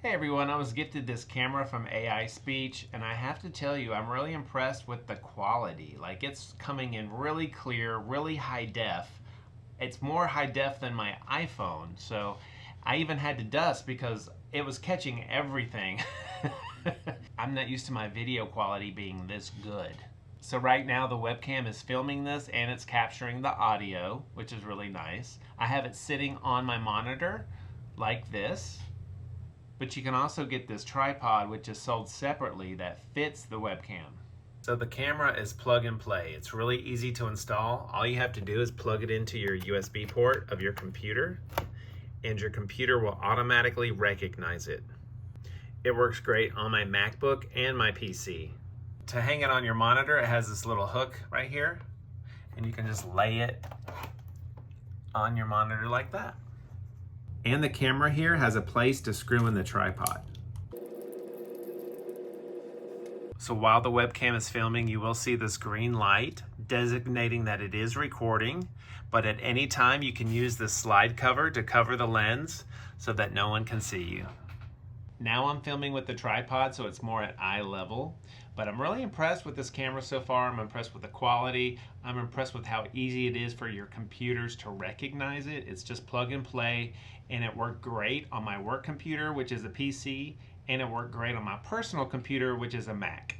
Hey everyone, I was gifted this camera from AISPEECH and I have to tell you I'm really impressed with the quality. Like it's coming in really clear, really high def. It's more high def than my iPhone, so I even had to dust because it was catching everything. I'm not used to my video quality being this good. So right now the webcam is filming this and it's capturing the audio, which is really nice. I have it sitting on my monitor like this. But you can also get this tripod, which is sold separately, that fits the webcam. So the camera is plug and play. It's really easy to install. All you have to do is plug it into your USB port of your computer, and your computer will automatically recognize it. It works great on my MacBook and my PC. To hang it on your monitor, it has this little hook right here, and you can just lay it on your monitor like that. And the camera here has a place to screw in the tripod. So while the webcam is filming, you will see this green light designating that it is recording, but at any time you can use this slide cover to cover the lens so that no one can see you. Now I'm filming with the tripod, so it's more at eye level, but I'm really impressed with this camera so far. I'm impressed with the quality. I'm impressed with how easy it is for your computers to recognize it. It's just plug and play, and it worked great on my work computer, which is a PC, and it worked great on my personal computer, which is a Mac.